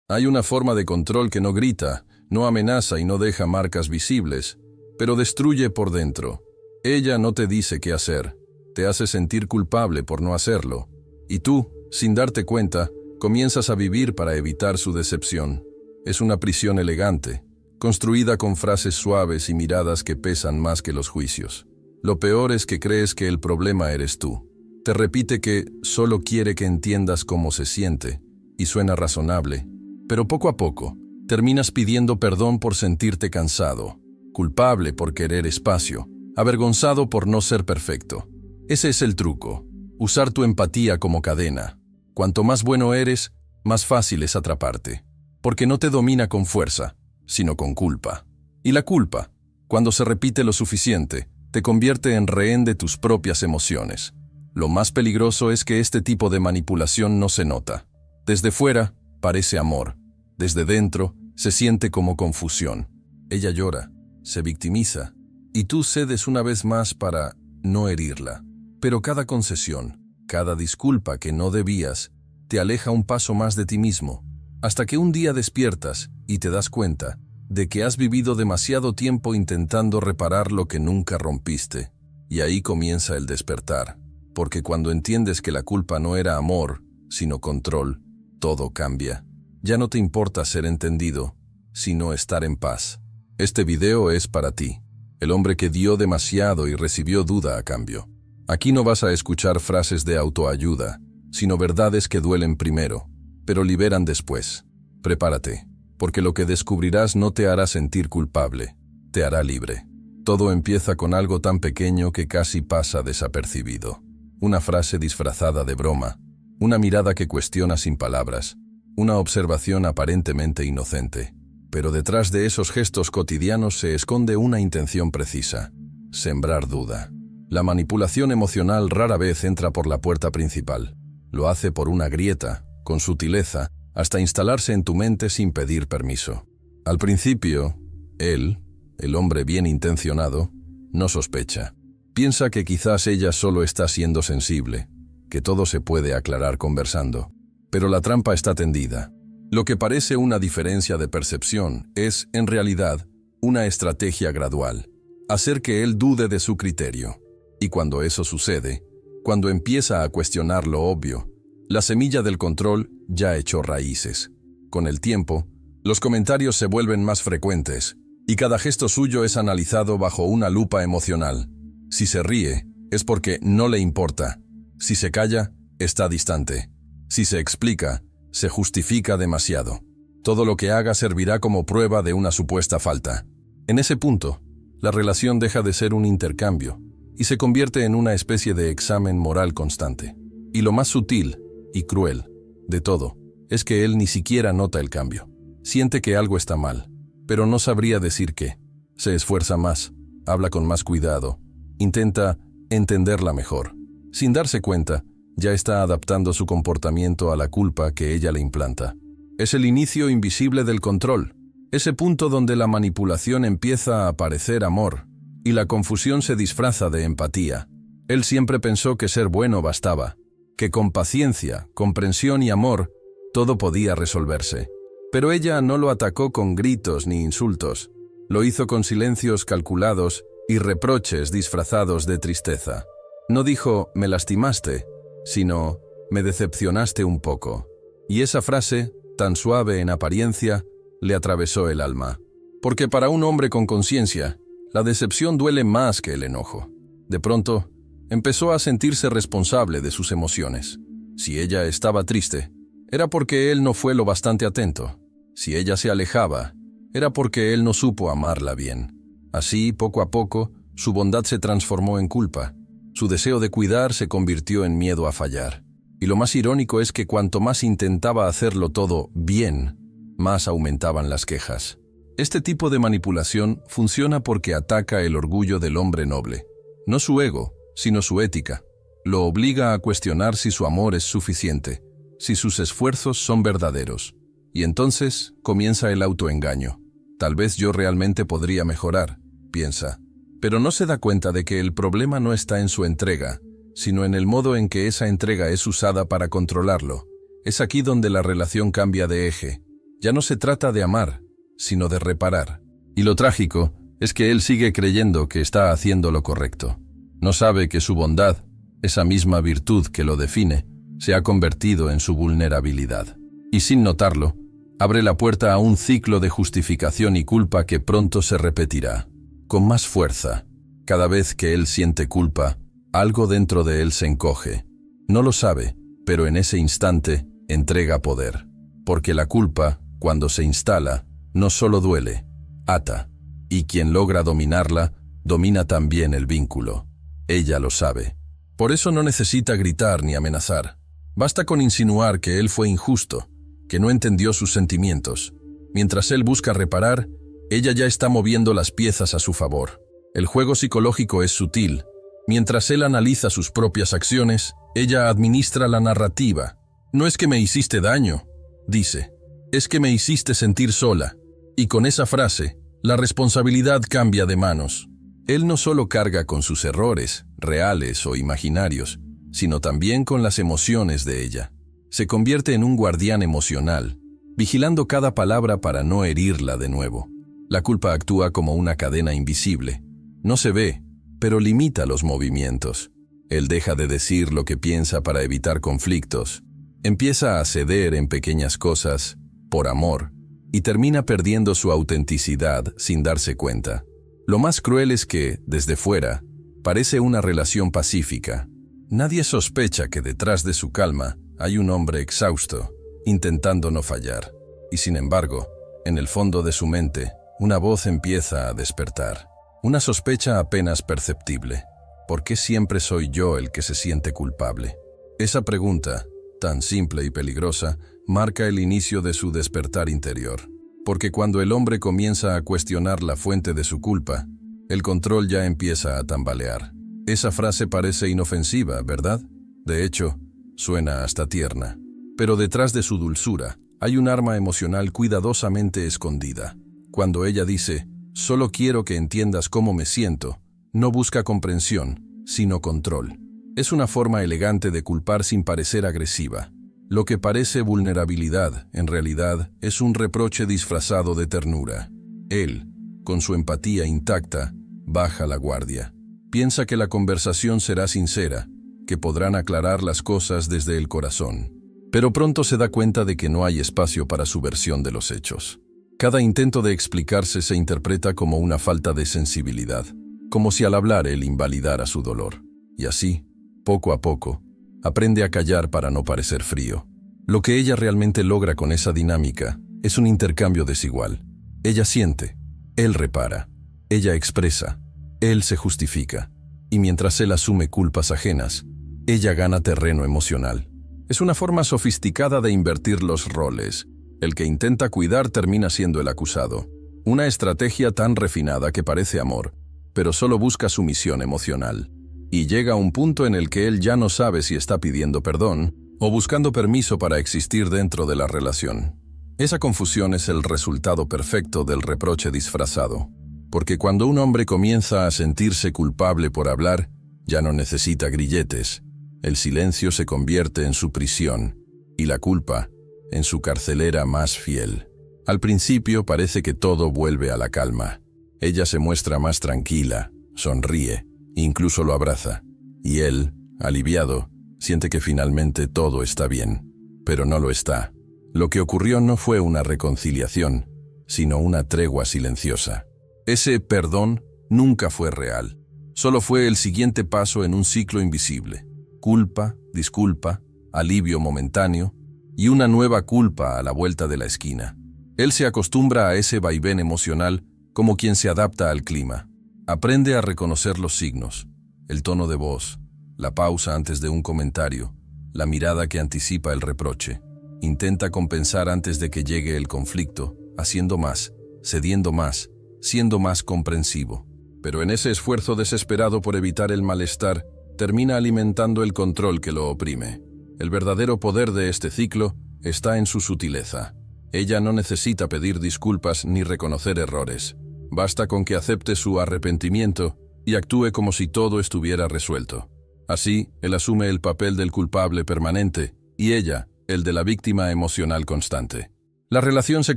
Hay una forma de control que no grita, no amenaza y no deja marcas visibles, pero destruye por dentro. Ella no te dice qué hacer, te hace sentir culpable por no hacerlo, y tú, sin darte cuenta, comienzas a vivir para evitar su decepción. Es una prisión elegante, construida con frases suaves y miradas que pesan más que los juicios. Lo peor es que crees que el problema eres tú. Te repite que solo quiere que entiendas cómo se siente, y suena razonable, pero poco a poco, terminas pidiendo perdón por sentirte cansado, culpable por querer espacio, avergonzado por no ser perfecto. Ese es el truco, usar tu empatía como cadena. Cuanto más bueno eres, más fácil es atraparte, porque no te domina con fuerza, sino con culpa. Y la culpa, cuando se repite lo suficiente, te convierte en rehén de tus propias emociones. Lo más peligroso es que este tipo de manipulación no se nota. Desde fuera, parece amor. Desde dentro, se siente como confusión. Ella llora, se victimiza, y tú cedes una vez más para no herirla. Pero cada concesión, cada disculpa que no debías, te aleja un paso más de ti mismo, hasta que un día despiertas y te das cuenta de que has vivido demasiado tiempo intentando reparar lo que nunca rompiste. Y ahí comienza el despertar, porque cuando entiendes que la culpa no era amor, sino control, todo cambia. Ya no te importa ser entendido, sino estar en paz. Este video es para ti, el hombre que dio demasiado y recibió duda a cambio. Aquí no vas a escuchar frases de autoayuda, sino verdades que duelen primero, pero liberan después. Prepárate, porque lo que descubrirás no te hará sentir culpable, te hará libre. Todo empieza con algo tan pequeño que casi pasa desapercibido. Una frase disfrazada de broma, una mirada que cuestiona sin palabras, una observación aparentemente inocente. Pero detrás de esos gestos cotidianos se esconde una intención precisa: sembrar duda. La manipulación emocional rara vez entra por la puerta principal. Lo hace por una grieta, con sutileza, hasta instalarse en tu mente sin pedir permiso. Al principio, él, el hombre bien intencionado, no sospecha. Piensa que quizás ella solo está siendo sensible, que todo se puede aclarar conversando. Pero la trampa está tendida. Lo que parece una diferencia de percepción es, en realidad, una estrategia gradual. Hacer que él dude de su criterio. Y cuando eso sucede, cuando empieza a cuestionar lo obvio, la semilla del control ya echó raíces. Con el tiempo, los comentarios se vuelven más frecuentes, y cada gesto suyo es analizado bajo una lupa emocional. Si se ríe, es porque no le importa. Si se calla, está distante. Si se explica, se justifica demasiado. Todo lo que haga servirá como prueba de una supuesta falta. En ese punto, la relación deja de ser un intercambio y se convierte en una especie de examen moral constante. Y lo más sutil y cruel de todo es que él ni siquiera nota el cambio. Siente que algo está mal, pero no sabría decir qué. Se esfuerza más, habla con más cuidado, intenta entenderla mejor. Sin darse cuenta, ya está adaptando su comportamiento a la culpa que ella le implanta. Es el inicio invisible del control, ese punto donde la manipulación empieza a parecer amor y la confusión se disfraza de empatía. Él siempre pensó que ser bueno bastaba, que con paciencia, comprensión y amor, todo podía resolverse. Pero ella no lo atacó con gritos ni insultos, lo hizo con silencios calculados y reproches disfrazados de tristeza. No dijo, me lastimaste, sino, me decepcionaste un poco. Y esa frase, tan suave en apariencia, le atravesó el alma. Porque para un hombre con conciencia, la decepción duele más que el enojo. De pronto, empezó a sentirse responsable de sus emociones. Si ella estaba triste, era porque él no fue lo bastante atento. Si ella se alejaba, era porque él no supo amarla bien. Así, poco a poco, su bondad se transformó en culpa. Su deseo de cuidar se convirtió en miedo a fallar. Y lo más irónico es que cuanto más intentaba hacerlo todo bien, más aumentaban las quejas. Este tipo de manipulación funciona porque ataca el orgullo del hombre noble. No su ego, sino su ética. Lo obliga a cuestionar si su amor es suficiente, si sus esfuerzos son verdaderos. Y entonces comienza el autoengaño. Tal vez yo realmente podría mejorar, piensa. Pero no se da cuenta de que el problema no está en su entrega, sino en el modo en que esa entrega es usada para controlarlo. Es aquí donde la relación cambia de eje. Ya no se trata de amar, sino de reparar. Y lo trágico es que él sigue creyendo que está haciendo lo correcto. No sabe que su bondad, esa misma virtud que lo define, se ha convertido en su vulnerabilidad. Y sin notarlo, abre la puerta a un ciclo de justificación y culpa que pronto se repetirá, con más fuerza. Cada vez que él siente culpa, algo dentro de él se encoge. No lo sabe, pero en ese instante entrega poder. Porque la culpa, cuando se instala, no solo duele, ata. Y quien logra dominarla, domina también el vínculo. Ella lo sabe. Por eso no necesita gritar ni amenazar. Basta con insinuar que él fue injusto, que no entendió sus sentimientos. Mientras él busca reparar, ella ya está moviendo las piezas a su favor. El juego psicológico es sutil. Mientras él analiza sus propias acciones, ella administra la narrativa. No es que me hiciste daño, dice. Es que me hiciste sentir sola. Y con esa frase, la responsabilidad cambia de manos. Él no solo carga con sus errores, reales o imaginarios, sino también con las emociones de ella. Se convierte en un guardián emocional, vigilando cada palabra para no herirla de nuevo. La culpa actúa como una cadena invisible. No se ve, pero limita los movimientos. Él deja de decir lo que piensa para evitar conflictos. Empieza a ceder en pequeñas cosas, por amor, y termina perdiendo su autenticidad sin darse cuenta. Lo más cruel es que, desde fuera, parece una relación pacífica. Nadie sospecha que detrás de su calma hay un hombre exhausto, intentando no fallar. Y sin embargo, en el fondo de su mente, una voz empieza a despertar. Una sospecha apenas perceptible. ¿Por qué siempre soy yo el que se siente culpable? Esa pregunta, tan simple y peligrosa, marca el inicio de su despertar interior. Porque cuando el hombre comienza a cuestionar la fuente de su culpa, el control ya empieza a tambalear. Esa frase parece inofensiva, ¿verdad? De hecho, suena hasta tierna. Pero detrás de su dulzura, hay un arma emocional cuidadosamente escondida. Cuando ella dice, solo quiero que entiendas cómo me siento, no busca comprensión, sino control. Es una forma elegante de culpar sin parecer agresiva. Lo que parece vulnerabilidad, en realidad, es un reproche disfrazado de ternura. Él, con su empatía intacta, baja la guardia. Piensa que la conversación será sincera, que podrán aclarar las cosas desde el corazón. Pero pronto se da cuenta de que no hay espacio para su versión de los hechos. Cada intento de explicarse se interpreta como una falta de sensibilidad, como si al hablar él invalidara su dolor. Y así, poco a poco, aprende a callar para no parecer frío. Lo que ella realmente logra con esa dinámica es un intercambio desigual. Ella siente, él repara, ella expresa, él se justifica. Y mientras él asume culpas ajenas, ella gana terreno emocional. Es una forma sofisticada de invertir los roles. El que intenta cuidar termina siendo el acusado. Una estrategia tan refinada que parece amor, pero solo busca sumisión emocional. Y llega a un punto en el que él ya no sabe si está pidiendo perdón o buscando permiso para existir dentro de la relación. Esa confusión es el resultado perfecto del reproche disfrazado. Porque cuando un hombre comienza a sentirse culpable por hablar, ya no necesita grilletes. El silencio se convierte en su prisión y la culpa en su carcelera más fiel. Al principio parece que todo vuelve a la calma. Ella se muestra más tranquila, sonríe, incluso lo abraza. Y él, aliviado, siente que finalmente todo está bien. Pero no lo está. Lo que ocurrió no fue una reconciliación, sino una tregua silenciosa. Ese perdón nunca fue real. Solo fue el siguiente paso en un ciclo invisible. Culpa, disculpa, alivio momentáneo y una nueva culpa a la vuelta de la esquina. Él se acostumbra a ese vaivén emocional como quien se adapta al clima. Aprende a reconocer los signos, el tono de voz, la pausa antes de un comentario, la mirada que anticipa el reproche. Intenta compensar antes de que llegue el conflicto, haciendo más, cediendo más, siendo más comprensivo. Pero en ese esfuerzo desesperado por evitar el malestar, termina alimentando el control que lo oprime. El verdadero poder de este ciclo está en su sutileza. Ella no necesita pedir disculpas ni reconocer errores. Basta con que acepte su arrepentimiento y actúe como si todo estuviera resuelto. Así, él asume el papel del culpable permanente y ella, el de la víctima emocional constante. La relación se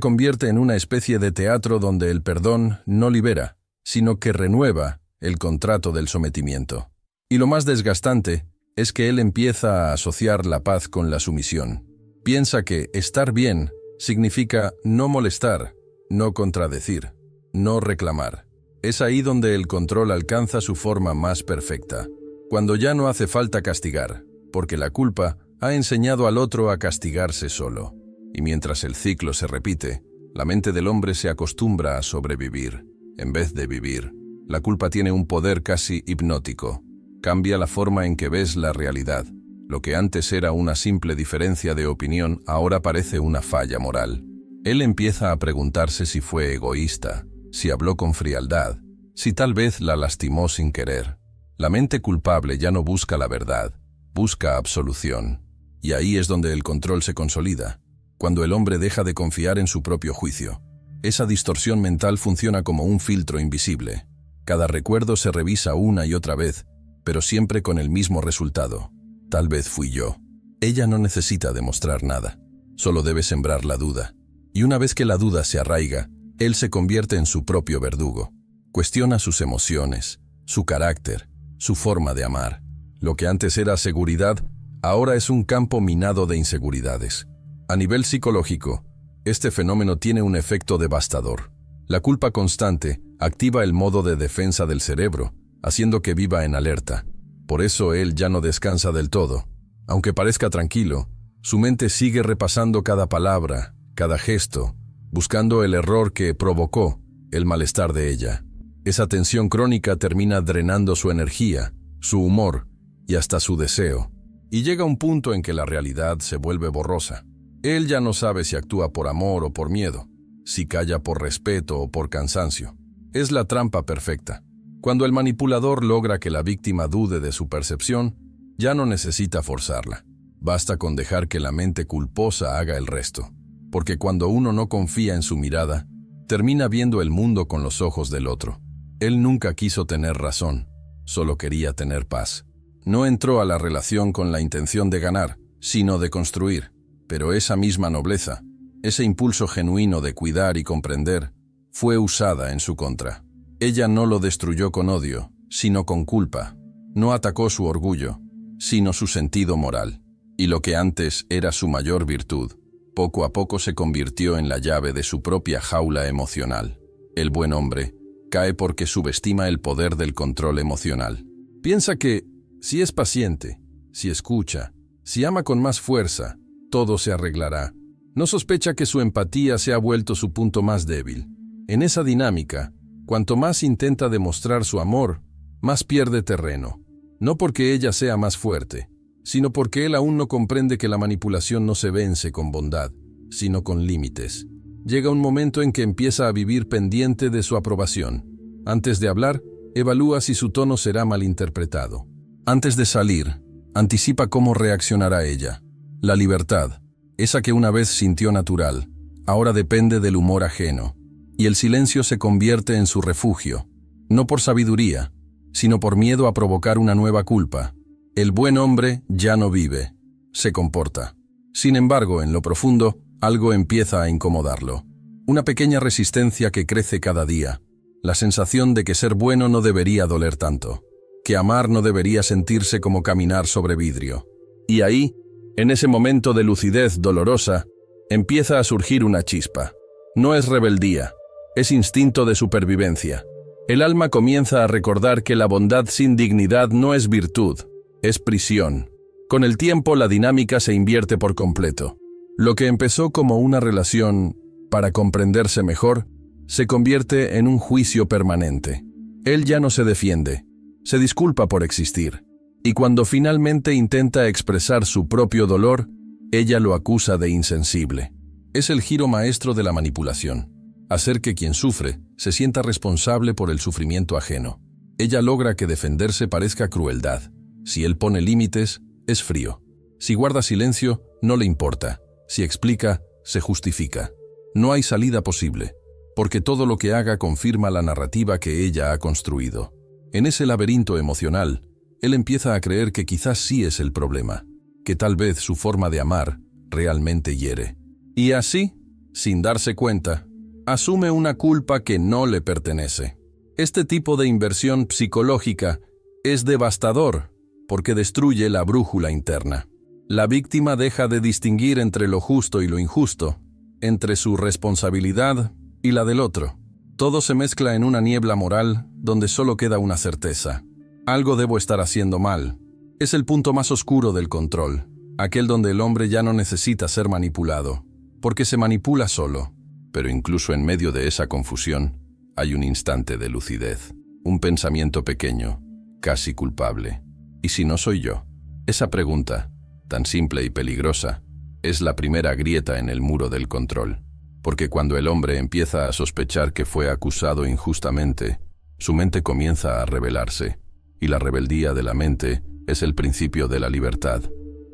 convierte en una especie de teatro donde el perdón no libera, sino que renueva el contrato del sometimiento. Y lo más desgastante es que él empieza a asociar la paz con la sumisión. Piensa que estar bien significa no molestar, no contradecir, no reclamar. Es ahí donde el control alcanza su forma más perfecta, cuando ya no hace falta castigar, porque la culpa ha enseñado al otro a castigarse solo. Y mientras el ciclo se repite, la mente del hombre se acostumbra a sobrevivir, en vez de vivir. La culpa tiene un poder casi hipnótico. Cambia la forma en que ves la realidad. Lo que antes era una simple diferencia de opinión, ahora parece una falla moral. Él empieza a preguntarse si fue egoísta, si habló con frialdad, si tal vez la lastimó sin querer. La mente culpable ya no busca la verdad, busca absolución. Y ahí es donde el control se consolida, cuando el hombre deja de confiar en su propio juicio. Esa distorsión mental funciona como un filtro invisible. Cada recuerdo se revisa una y otra vez, pero siempre con el mismo resultado. Tal vez fui yo. Ella no necesita demostrar nada, solo debe sembrar la duda. Y una vez que la duda se arraiga, él se convierte en su propio verdugo. Cuestiona sus emociones, su carácter, su forma de amar. Lo que antes era seguridad, ahora es un campo minado de inseguridades. A nivel psicológico, este fenómeno tiene un efecto devastador. La culpa constante activa el modo de defensa del cerebro, haciendo que viva en alerta. Por eso él ya no descansa del todo. Aunque parezca tranquilo, su mente sigue repasando cada palabra, cada gesto, buscando el error que provocó el malestar de ella. Esa tensión crónica termina drenando su energía, su humor y hasta su deseo. Y llega un punto en que la realidad se vuelve borrosa. Él ya no sabe si actúa por amor o por miedo, si calla por respeto o por cansancio. Es la trampa perfecta. Cuando el manipulador logra que la víctima dude de su percepción, ya no necesita forzarla. Basta con dejar que la mente culposa haga el resto. Porque cuando uno no confía en su mirada, termina viendo el mundo con los ojos del otro. Él nunca quiso tener razón, solo quería tener paz. No entró a la relación con la intención de ganar, sino de construir. Pero esa misma nobleza, ese impulso genuino de cuidar y comprender, fue usada en su contra. Ella no lo destruyó con odio, sino con culpa. No atacó su orgullo, sino su sentido moral. Y lo que antes era su mayor virtud, poco a poco se convirtió en la llave de su propia jaula emocional. El buen hombre cae porque subestima el poder del control emocional. Piensa que, si es paciente, si escucha, si ama con más fuerza, todo se arreglará. No sospecha que su empatía se ha vuelto su punto más débil. En esa dinámica, cuanto más intenta demostrar su amor, más pierde terreno. No porque ella sea más fuerte, sino porque él aún no comprende que la manipulación no se vence con bondad, sino con límites. Llega un momento en que empieza a vivir pendiente de su aprobación. Antes de hablar, evalúa si su tono será malinterpretado. Antes de salir, anticipa cómo reaccionará ella. La libertad, esa que una vez sintió natural, ahora depende del humor ajeno. Y el silencio se convierte en su refugio, no por sabiduría, sino por miedo a provocar una nueva culpa. El buen hombre ya no vive, se comporta. Sin embargo, en lo profundo, algo empieza a incomodarlo. Una pequeña resistencia que crece cada día. La sensación de que ser bueno no debería doler tanto, que amar no debería sentirse como caminar sobre vidrio. Y ahí, en ese momento de lucidez dolorosa, empieza a surgir una chispa. No es rebeldía. Es instinto de supervivencia. El alma comienza a recordar que la bondad sin dignidad no es virtud, es prisión. Con el tiempo la dinámica se invierte por completo. Lo que empezó como una relación para comprenderse mejor, se convierte en un juicio permanente. Él ya no se defiende, se disculpa por existir. Y cuando finalmente intenta expresar su propio dolor, ella lo acusa de insensible. Es el giro maestro de la manipulación. Hacer que quien sufre se sienta responsable por el sufrimiento ajeno. Ella logra que defenderse parezca crueldad. Si él pone límites, es frío. Si guarda silencio, no le importa. Si explica, se justifica. No hay salida posible, porque todo lo que haga confirma la narrativa que ella ha construido. En ese laberinto emocional, él empieza a creer que quizás sí es el problema, que tal vez su forma de amar realmente hiere. Y así, sin darse cuenta, asume una culpa que no le pertenece. Este tipo de inversión psicológica es devastador porque destruye la brújula interna. La víctima deja de distinguir entre lo justo y lo injusto, entre su responsabilidad y la del otro. Todo se mezcla en una niebla moral donde solo queda una certeza. Algo debo estar haciendo mal. Es el punto más oscuro del control, aquel donde el hombre ya no necesita ser manipulado, porque se manipula solo. Pero incluso en medio de esa confusión, hay un instante de lucidez, un pensamiento pequeño, casi culpable. ¿Y si no soy yo? Esa pregunta, tan simple y peligrosa, es la primera grieta en el muro del control, porque cuando el hombre empieza a sospechar que fue acusado injustamente, su mente comienza a rebelarse, y la rebeldía de la mente es el principio de la libertad.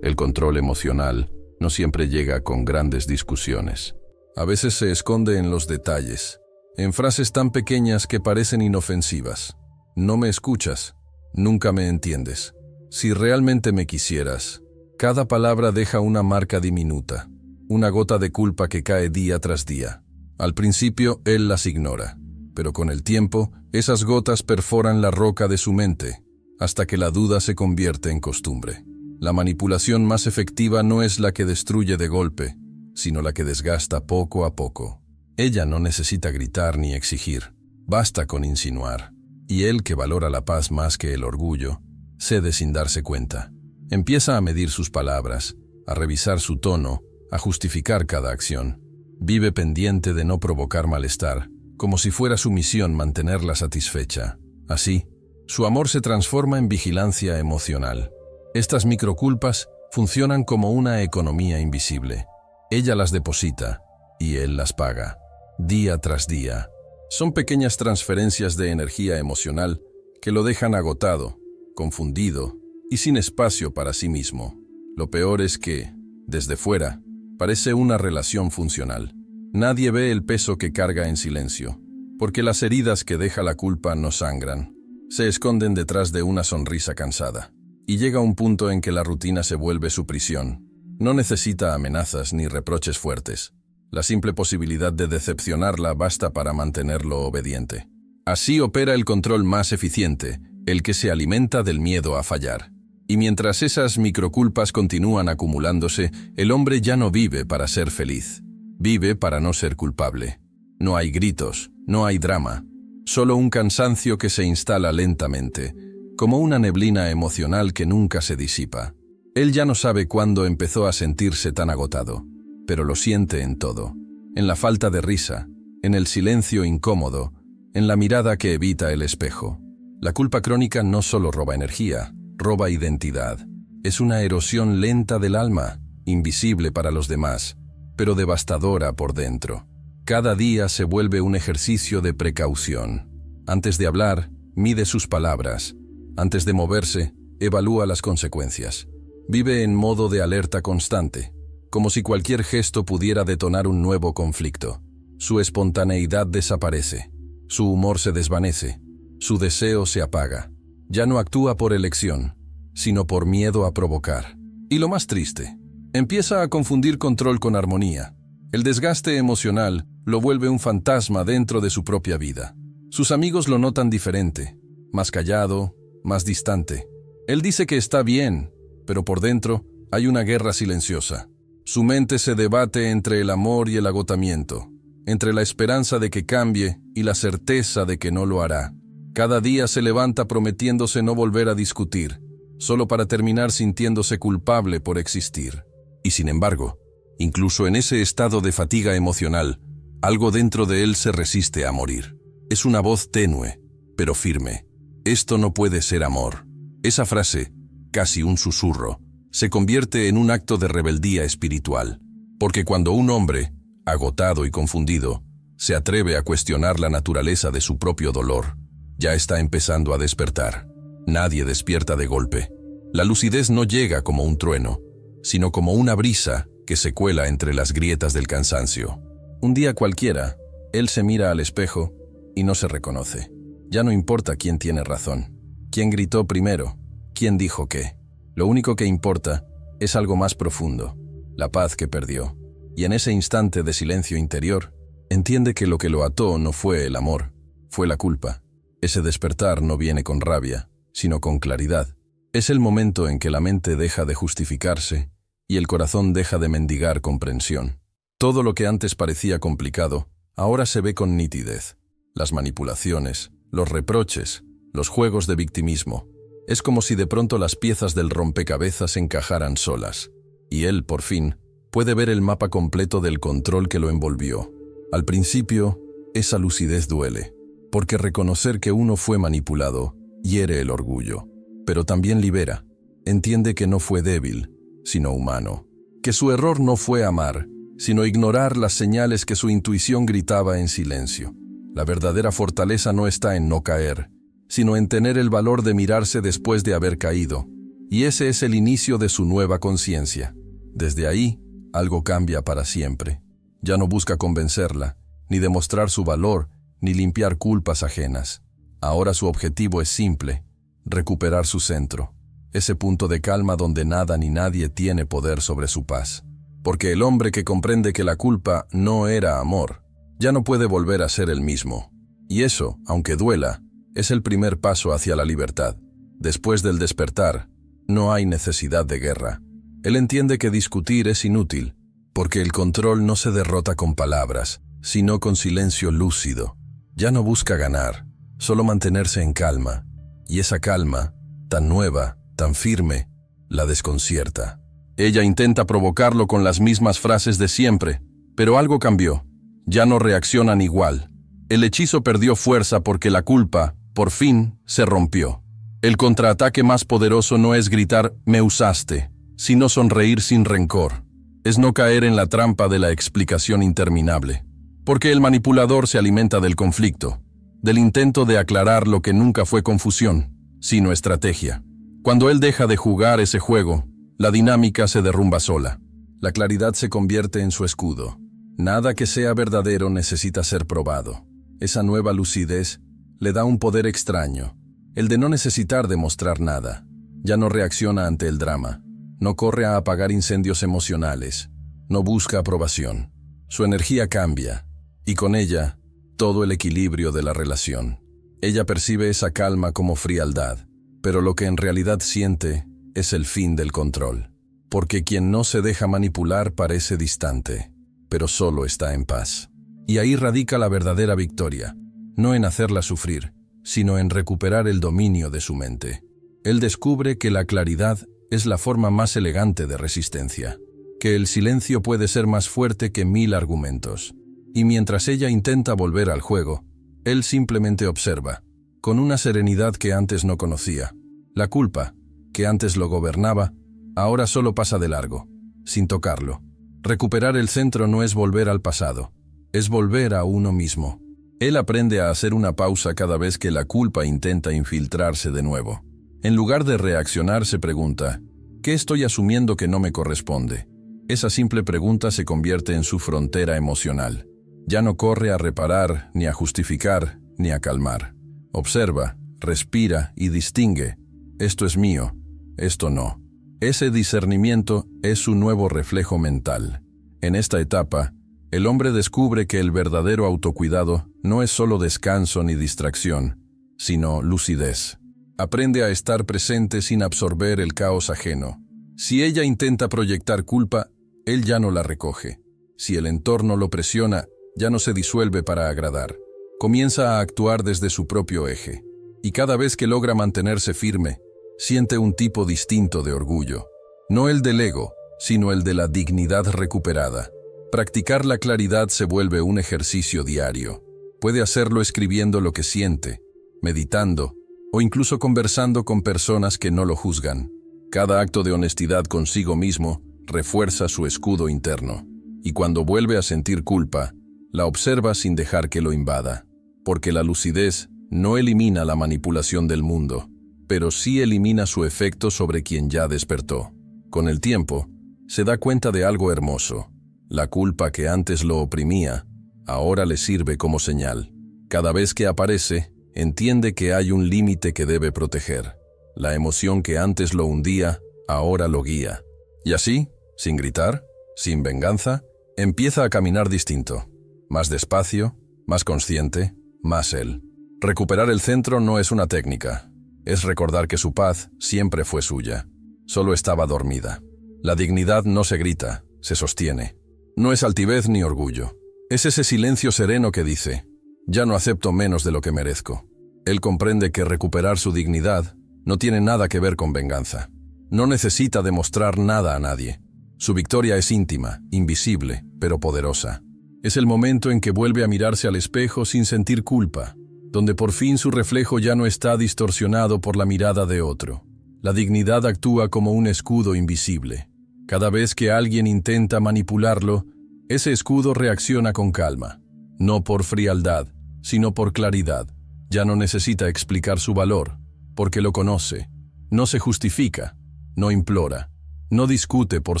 El control emocional no siempre llega con grandes discusiones. A veces se esconde en los detalles, en frases tan pequeñas que parecen inofensivas. No me escuchas, nunca me entiendes. Si realmente me quisieras. Cada palabra deja una marca diminuta, una gota de culpa que cae día tras día. Al principio él las ignora, pero con el tiempo esas gotas perforan la roca de su mente, hasta que la duda se convierte en costumbre. La manipulación más efectiva no es la que destruye de golpe, sino la que desgasta poco a poco. Ella no necesita gritar ni exigir, basta con insinuar. Y él, que valora la paz más que el orgullo, cede sin darse cuenta. Empieza a medir sus palabras, a revisar su tono, a justificar cada acción. Vive pendiente de no provocar malestar, como si fuera su misión mantenerla satisfecha. Así, su amor se transforma en vigilancia emocional. Estas microculpas funcionan como una economía invisible. Ella las deposita y él las paga, día tras día. Son pequeñas transferencias de energía emocional que lo dejan agotado, confundido y sin espacio para sí mismo. Lo peor es que, desde fuera, parece una relación funcional. Nadie ve el peso que carga en silencio, porque las heridas que deja la culpa no sangran. Se esconden detrás de una sonrisa cansada. Y llega un punto en que la rutina se vuelve su prisión. No necesita amenazas ni reproches fuertes. La simple posibilidad de decepcionarla basta para mantenerlo obediente. Así opera el control más eficiente, el que se alimenta del miedo a fallar. Y mientras esas microculpas continúan acumulándose, el hombre ya no vive para ser feliz. Vive para no ser culpable. No hay gritos, no hay drama. Solo un cansancio que se instala lentamente, como una neblina emocional que nunca se disipa. Él ya no sabe cuándo empezó a sentirse tan agotado, pero lo siente en todo, en la falta de risa, en el silencio incómodo, en la mirada que evita el espejo. La culpa crónica no solo roba energía, roba identidad. Es una erosión lenta del alma, invisible para los demás, pero devastadora por dentro. Cada día se vuelve un ejercicio de precaución. Antes de hablar, mide sus palabras. Antes de moverse, evalúa las consecuencias. Vive en modo de alerta constante, como si cualquier gesto pudiera detonar un nuevo conflicto. Su espontaneidad desaparece, su humor se desvanece, su deseo se apaga. Ya no actúa por elección, sino por miedo a provocar. Y lo más triste, empieza a confundir control con armonía. El desgaste emocional lo vuelve un fantasma dentro de su propia vida. Sus amigos lo notan diferente, más callado, más distante. Él dice que está bien, pero por dentro hay una guerra silenciosa. Su mente se debate entre el amor y el agotamiento, entre la esperanza de que cambie y la certeza de que no lo hará. Cada día se levanta prometiéndose no volver a discutir, solo para terminar sintiéndose culpable por existir. Y sin embargo, incluso en ese estado de fatiga emocional, algo dentro de él se resiste a morir. Es una voz tenue, pero firme. Esto no puede ser amor. Esa frase, casi un susurro, se convierte en un acto de rebeldía espiritual. Porque cuando un hombre, agotado y confundido, se atreve a cuestionar la naturaleza de su propio dolor, ya está empezando a despertar. Nadie despierta de golpe. La lucidez no llega como un trueno, sino como una brisa que se cuela entre las grietas del cansancio. Un día cualquiera, él se mira al espejo y no se reconoce. Ya no importa quién tiene razón, quién gritó primero, quién dijo qué. Lo único que importa es algo más profundo, la paz que perdió. y en ese instante de silencio interior, entiende que lo que lo ató no fue el amor, fue la culpa. Ese despertar no viene con rabia, sino con claridad. Es el momento en que la mente deja de justificarse y el corazón deja de mendigar comprensión. Todo lo que antes parecía complicado, ahora se ve con nitidez. Las manipulaciones, los reproches, los juegos de victimismo. Es como si de pronto las piezas del rompecabezas encajaran solas. Y él, por fin, puede ver el mapa completo del control que lo envolvió. Al principio, esa lucidez duele, porque reconocer que uno fue manipulado hiere el orgullo, pero también libera. Entiende que no fue débil, sino humano, que su error no fue amar, sino ignorar las señales que su intuición gritaba en silencio. La verdadera fortaleza no está en no caer, sino en tener el valor de mirarse después de haber caído, y ese es el inicio de su nueva conciencia. Desde ahí, algo cambia para siempre. Ya no busca convencerla, ni demostrar su valor, ni limpiar culpas ajenas. Ahora su objetivo es simple: recuperar su centro, ese punto de calma donde nada ni nadie tiene poder sobre su paz. Porque el hombre que comprende que la culpa no era amor, ya no puede volver a ser el mismo. Y eso, aunque duela, es el primer paso hacia la libertad. Después del despertar, no hay necesidad de guerra. Él entiende que discutir es inútil, porque el control no se derrota con palabras, sino con silencio lúcido. Ya no busca ganar, solo mantenerse en calma, y esa calma, tan nueva, tan firme, la desconcierta. Ella intenta provocarlo con las mismas frases de siempre, pero algo cambió. Ya no reaccionan igual. El hechizo perdió fuerza porque la culpa, por fin, se rompió. El contraataque más poderoso no es gritar «me usaste», sino sonreír sin rencor. Es no caer en la trampa de la explicación interminable. Porque el manipulador se alimenta del conflicto, del intento de aclarar lo que nunca fue confusión, sino estrategia. Cuando él deja de jugar ese juego, la dinámica se derrumba sola. La claridad se convierte en su escudo. Nada que sea verdadero necesita ser probado. Esa nueva lucidez le da un poder extraño, el de no necesitar demostrar nada. Ya no reacciona ante el drama, no corre a apagar incendios emocionales, no busca aprobación. Su energía cambia, y con ella, todo el equilibrio de la relación. Ella percibe esa calma como frialdad, pero lo que en realidad siente es el fin del control. Porque quien no se deja manipular parece distante, pero solo está en paz. Y ahí radica la verdadera victoria, no en hacerla sufrir, sino en recuperar el dominio de su mente. Él descubre que la claridad es la forma más elegante de resistencia, que el silencio puede ser más fuerte que 1000 argumentos. Y mientras ella intenta volver al juego, él simplemente observa, con una serenidad que antes no conocía. La culpa, que antes lo gobernaba, ahora solo pasa de largo, sin tocarlo. Recuperar el centro no es volver al pasado, es volver a uno mismo. Él aprende a hacer una pausa cada vez que la culpa intenta infiltrarse de nuevo. En lugar de reaccionar, se pregunta, ¿qué estoy asumiendo que no me corresponde? Esa simple pregunta se convierte en su frontera emocional. Ya no corre a reparar, ni a justificar, ni a calmar. Observa, respira y distingue. Esto es mío, esto no. Ese discernimiento es su nuevo reflejo mental. En esta etapa, el hombre descubre que el verdadero autocuidado no es solo descanso ni distracción, sino lucidez. Aprende a estar presente sin absorber el caos ajeno. Si ella intenta proyectar culpa, él ya no la recoge. Si el entorno lo presiona, ya no se disuelve para agradar. Comienza a actuar desde su propio eje. Y cada vez que logra mantenerse firme, siente un tipo distinto de orgullo. No el del ego, sino el de la dignidad recuperada. Practicar la claridad se vuelve un ejercicio diario. Puede hacerlo escribiendo lo que siente, meditando, o incluso conversando con personas que no lo juzgan. Cada acto de honestidad consigo mismo refuerza su escudo interno. Y cuando vuelve a sentir culpa, la observa sin dejar que lo invada. Porque la lucidez no elimina la manipulación del mundo, pero sí elimina su efecto sobre quien ya despertó. Con el tiempo, se da cuenta de algo hermoso. La culpa que antes lo oprimía, ahora le sirve como señal. Cada vez que aparece, entiende que hay un límite que debe proteger. La emoción que antes lo hundía, ahora lo guía. Y así, sin gritar, sin venganza, Empieza a caminar distinto, más despacio, más consciente, más él. Recuperar el centro no es una técnica, es recordar que su paz siempre fue suya, solo estaba dormida. La dignidad no se grita, se sostiene. No es altivez ni orgullo, es ese silencio sereno que dice, ya no acepto menos de lo que merezco. Él comprende que recuperar su dignidad no tiene nada que ver con venganza. No necesita demostrar nada a nadie. Su victoria es íntima, invisible, pero poderosa. Es el momento en que vuelve a mirarse al espejo sin sentir culpa, donde por fin su reflejo ya no está distorsionado por la mirada de otro. La dignidad actúa como un escudo invisible. Cada vez que alguien intenta manipularlo, ese escudo reacciona con calma. No por frialdad, sino por claridad. Ya no necesita explicar su valor, porque lo conoce. No se justifica, no implora, no discute por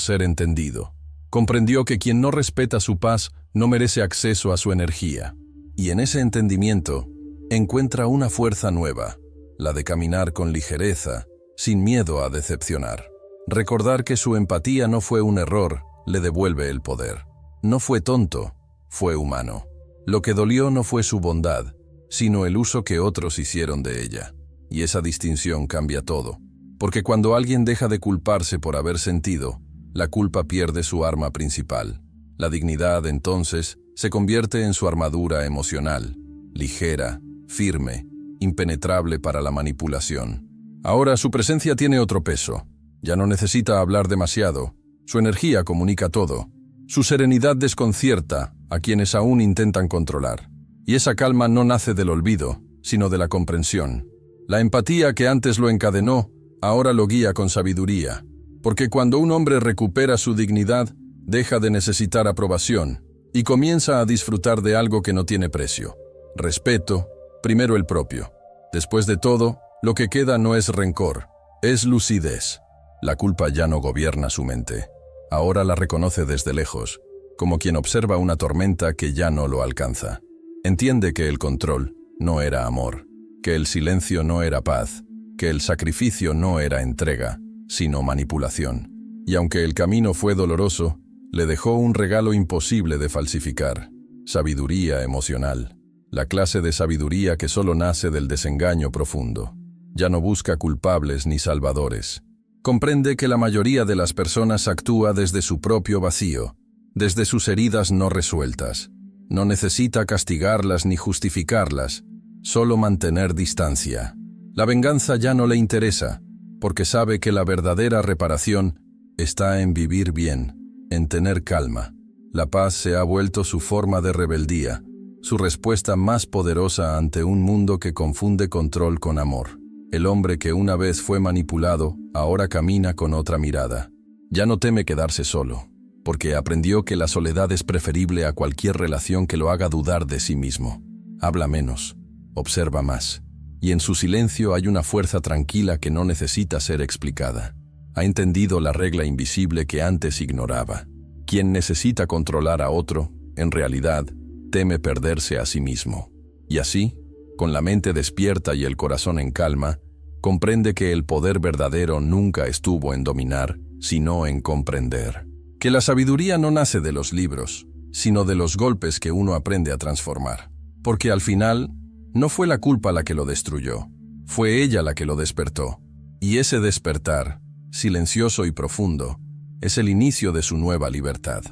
ser entendido. Comprendió que quien no respeta su paz no merece acceso a su energía. Y en ese entendimiento, encuentra una fuerza nueva, la de caminar con ligereza, sin miedo a decepcionar. Recordar que su empatía no fue un error, le devuelve el poder. No fue tonto, fue humano. Lo que dolió no fue su bondad, sino el uso que otros hicieron de ella. Y esa distinción cambia todo. Porque cuando alguien deja de culparse por haber sentido, la culpa pierde su arma principal. La dignidad, entonces, se convierte en su armadura emocional, ligera, firme, impenetrable para la manipulación. Ahora su presencia tiene otro peso. Ya no necesita hablar demasiado. Su energía comunica todo. Su serenidad desconcierta a quienes aún intentan controlar. Y esa calma no nace del olvido, sino de la comprensión. La empatía que antes lo encadenó, ahora lo guía con sabiduría. Porque cuando un hombre recupera su dignidad, deja de necesitar aprobación y comienza a disfrutar de algo que no tiene precio. Respeto, primero el propio. Después de todo, lo que queda no es rencor, es lucidez. La culpa ya no gobierna su mente. Ahora la reconoce desde lejos, como quien observa una tormenta que ya no lo alcanza. Entiende que el control no era amor, que el silencio no era paz, que el sacrificio no era entrega, sino manipulación. Y aunque el camino fue doloroso, le dejó un regalo imposible de falsificar: sabiduría emocional. La clase de sabiduría que solo nace del desengaño profundo. Ya no busca culpables ni salvadores. Comprende que la mayoría de las personas actúa desde su propio vacío, desde sus heridas no resueltas. No necesita castigarlas ni justificarlas, solo mantener distancia. La venganza ya no le interesa, porque sabe que la verdadera reparación está en vivir bien, en tener calma. La paz se ha vuelto su forma de rebeldía, su respuesta más poderosa ante un mundo que confunde control con amor. El hombre que una vez fue manipulado, ahora camina con otra mirada. Ya no teme quedarse solo, porque aprendió que la soledad es preferible a cualquier relación que lo haga dudar de sí mismo. Habla menos, observa más, y en su silencio hay una fuerza tranquila que no necesita ser explicada. Ha entendido la regla invisible que antes ignoraba. Quien necesita controlar a otro, en realidad, teme perderse a sí mismo. Y así, con la mente despierta y el corazón en calma, comprende que el poder verdadero nunca estuvo en dominar, sino en comprender. Que la sabiduría no nace de los libros, sino de los golpes que uno aprende a transformar. Porque al final, no fue la culpa la que lo destruyó, fue ella la que lo despertó. Y ese despertar, silencioso y profundo, es el inicio de su nueva libertad.